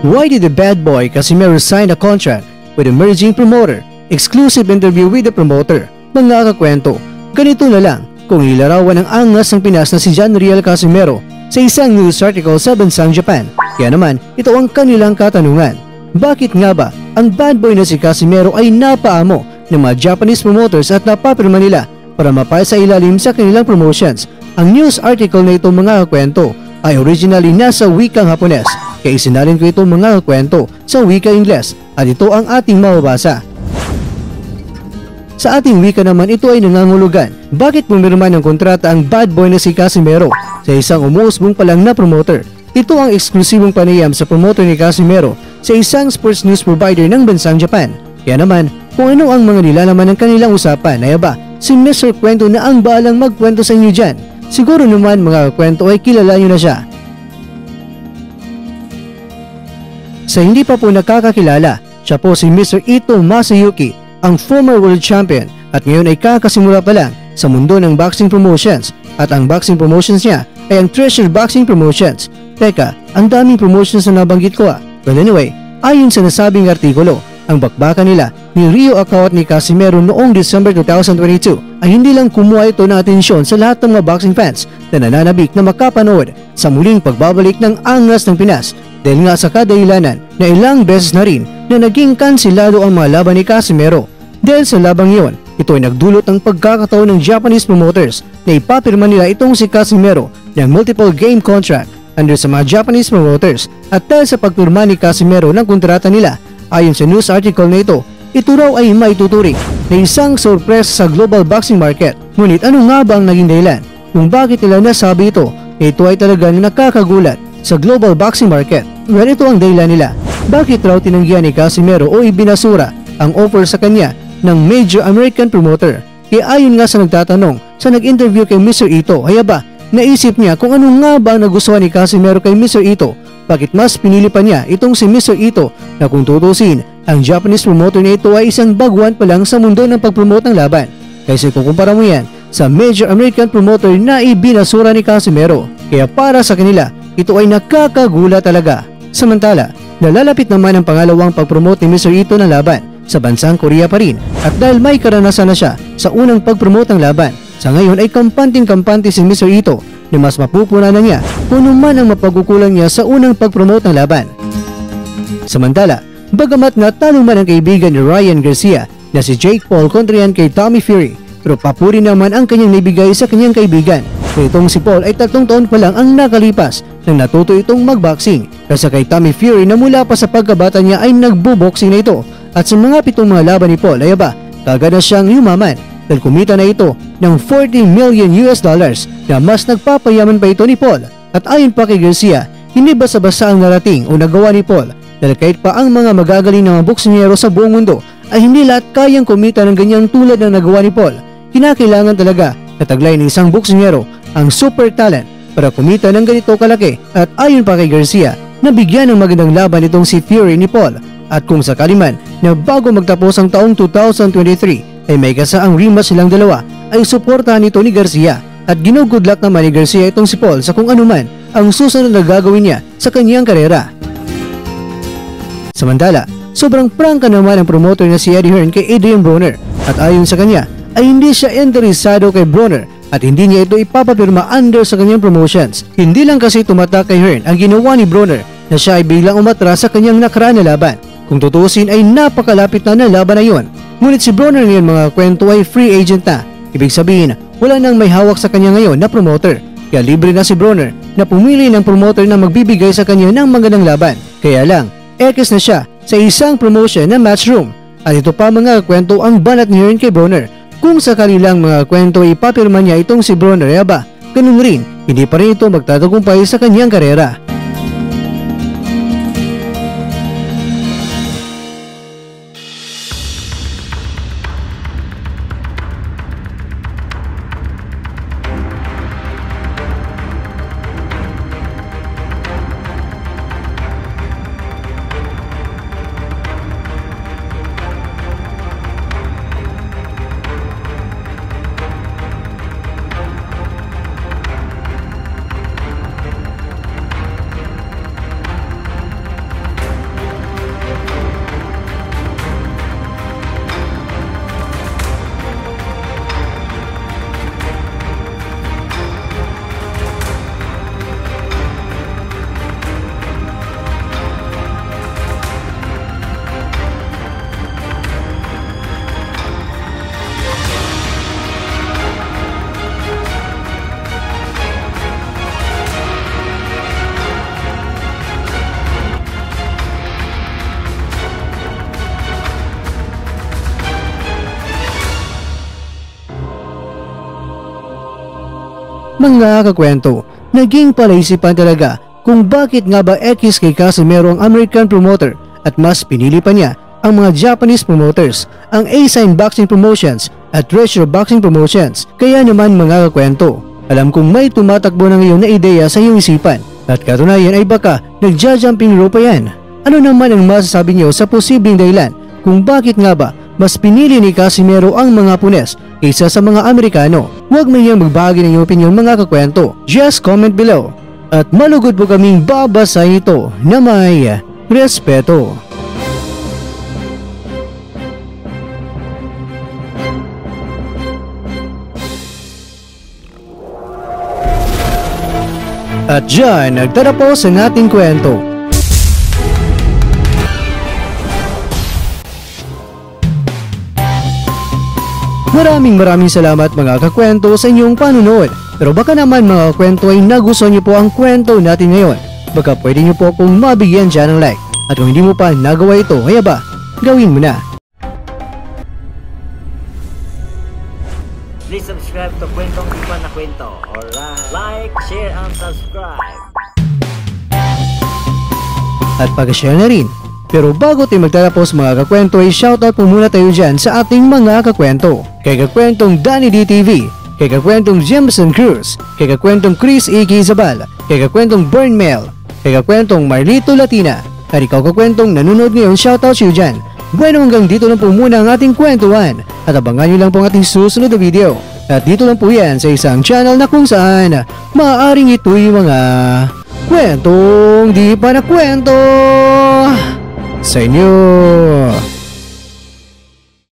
Why did the bad boy Casimero sign a contract with emerging promoter? Exclusive interview with the promoter. Mga kakwento, ganito na lang kung ilarawan ng angas ng Pinas na si John Riel Casimero sa isang news article sa bansang Japan. Kaya naman, ito ang kanilang katanungan. Bakit nga ba ang bad boy na si Casimero ay napaamo ng mga Japanese promoters at napapirma nila para mapay sa ilalim sa kanilang promotions? Ang news article na ito mga kakwento ay originally nasa wikang Hapones, kaya isinalin ko itong mga kakwento sa wika Ingles at ito ang ating mababasa. Sa ating wika naman, ito ay nangangulugan. Bakit pumirma ng kontrata ang bad boy na si Casimero sa isang umuusbong pa lang na promoter? Ito ang eksklusibong panayam sa promoter ni Casimero sa isang sports news provider ng bansang Japan. Kaya naman, kung ano ang mga nilalaman ng kanilang usapan, ay ba, si Mr. Kwento na ang bahalang magkwento sa inyo dyan. Siguro naman mga kwento ay kilala nyo na siya. Sa hindi pa po nakakakilala, siya po si Mr. Ito Masayuki, ang former world champion at ngayon ay kakasimula pa lang sa mundo ng boxing promotions at ang boxing promotions niya ay ang Treasure Boxing Promotions. Teka, ang daming promotions na nabanggit ko Well anyway, ayon sa nasabing artikulo, ang bakbakan nila ni Ryo Akaw at ni Casimero noong December 2022 ay hindi lang kumuha ito ng atensyon sa lahat ng mga boxing fans na nananabik na makapanood sa muling pagbabalik ng angas ng Pinas dahil nga sa kadahilanan na ilang beses na rin na naging kansilado ang mga laban ni Casimero. Dahil sa labang iyon, ito ay nagdulot ng pagkakataon ng Japanese promoters na ipapirma nila itong si Casimero ng multiple game contract under sa mga Japanese promoters at dahil sa pagpirma ni Casimero ng kontrata nila, ayon sa news article na ito raw ay maituturing na isang sorpresa sa global boxing market. Ngunit ano nga ba ang naging dahilan kung bakit nila nasabi ito na ito ay talagang nakakagulat sa global boxing market? Well, ito ang dahilan nila. Bakit raw tinanggihan ni Casimero o ibinasura ang offer sa kanya ng major American promoter? Kaya ayon nga sa nagtatanong sa nag-interview kay Mr. Ito, ay ba, naisip niya kung ano nga ba ang nagustuhan ni Casimero kay Mr. Ito. Bakit mas pinili pa niya itong si Mr. Ito na kung tutusin, ang Japanese promoter na ito ay isang baguhan pa lang sa mundo ng pag-promote ng laban. Kaysa kukumpara mo yan sa major American promoter na ibinasura ni Casimero. Kaya para sa kanila, ito ay nakakagulat talaga. Samantala, nalalapit naman ang pangalawang pag-promote ni Mr. Ito ng laban sa bansang Korea pa rin at dahil may karanasan na siya sa unang pag-promote ng laban, sa ngayon ay kampanting-kampante si Mr. Ito na mas mapupunan na niya kung ano man ang mapagkukulang niya sa unang pag-promote ng laban. Samantala, bagamat natalo man ang kaibigan ni Ryan Garcia na si Jake Paul kontra yan kay Tommy Fury, pero papuri naman ang kanyang naibigay sa kanyang kaibigan. Itong si Paul ay 3 taon pa lang ang nakalipas nang natuto itong magboxing, kasi kay Tommy Fury na mula pa sa pagkabata niya ay nagbo-boxing na ito. At sa mga 7 mga laban ni Paul ay aba, kagad na siyang yumaman dahil kumita na ito ng $40 million na mas nagpapayaman pa ito ni Paul. At ayon pa kay Garcia, hindi basta-basta ang narating o nagawa ni Paul dahil kahit pa ang mga magagaling na mga boksingero sa buong mundo ay hindi lahat kayang kumita ng ganyang tulad ng nagawa ni Paul. Kinakailangan talaga na taglay ng isang boksingero ang super talent para kumita ng ganito kalaki. At ayon pa kay Garcia, nabigyan ng magandang laban itong si Fury ni Paul. At kung sakali man na bago magtapos ang taong 2023 ay may kasaang rematch silang dalawa, ay suportahan ito ni Garcia at ginugood luck naman ni Garcia itong si Paul sa kung ano man ang susunod na gagawin niya sa kanyang karera. Samantala, sobrang prangka naman ang promoter na si Eddie Hearn kay Adrian Broner at ayon sa kanya ay hindi siya interesado kay Broner at hindi niya ito ipapapirma under sa kanyang promotions. Hindi lang kasi tumatak kay Hearn ang ginawa ni Broner na siya ay biglang umatras sa kanyang nakaraan na laban. Kung tutusin ay napakalapit na laban na yun. Ngunit si Broner ngayon mga kwento ay free agent na. Ibig sabihin, wala nang may hawak sa kanya ngayon na promoter. Kaya libre na si Broner na pumili ng promoter na magbibigay sa kanya ng magandang laban. Kaya lang, ekis na siya sa isang promotion na Matchroom. At ito pa mga kwento ang banat ni Hearn kay Broner. Kung sakali lang mga kwento ipapirma niya itong si Broner, yaba, ganun rin, hindi pa rin ito magtatagumpay sa kanyang karera. Mga kakwento, naging palaisipan talaga kung bakit nga ba X kay Casimero ang American promoter at mas pinili pa niya ang mga Japanese promoters, ang A-Sign Boxing Promotions at Treasure Boxing Promotions. Kaya naman mga kakwento, alam kong may tumatakbo na ngayon na ideya sa iyong isipan at katunayan ay baka nagja-jumping rope pa yan. Ano naman ang masasabi niyo sa posibleng dahilan kung bakit nga ba mas pinili ni Casimero ang mga Punes kaysa sa mga Amerikano? Huwag mayang magbahagi ng iyong opinion mga kakwento. Just comment below at malugod po kaming babasahin ito na may respeto. At dyan, nagtatapos ang ating kwento. Maraming salamat mga kakwento sa inyong panunood. Pero baka naman mga kakwento ay nagustuhan niyo po ang kwento natin ngayon. Baka pwede niyo po akong mabigyan dyan ng like. At kung hindi mo pa nagawa ito, kaya ba, gawin mo na. Please subscribe to Kwentong Iba na Kwento. Alright. Like, share, and subscribe. At pag-share na rin. Pero bago tayo magtatapos mga kakwento ay shoutout po muna tayo dyan sa ating mga kakwento. Kay kakwentong Danny DTV, kay kakwentong Jameson Cruz, kay kakwentong Chris Iki Zabal, kay kakwentong Burn Mail, kay kakwentong Marlito Latina. At ikaw kakwentong nanonood ngayon, shoutout siyo dyan. Bueno, hanggang dito lang po muna ang ating kwentuhan. At abangan nyo lang po ang ating susunod na video. At dito lang po yan sa isang channel na kung saan maaaring ito'y mga kwentong di pa na kwento sa inyo.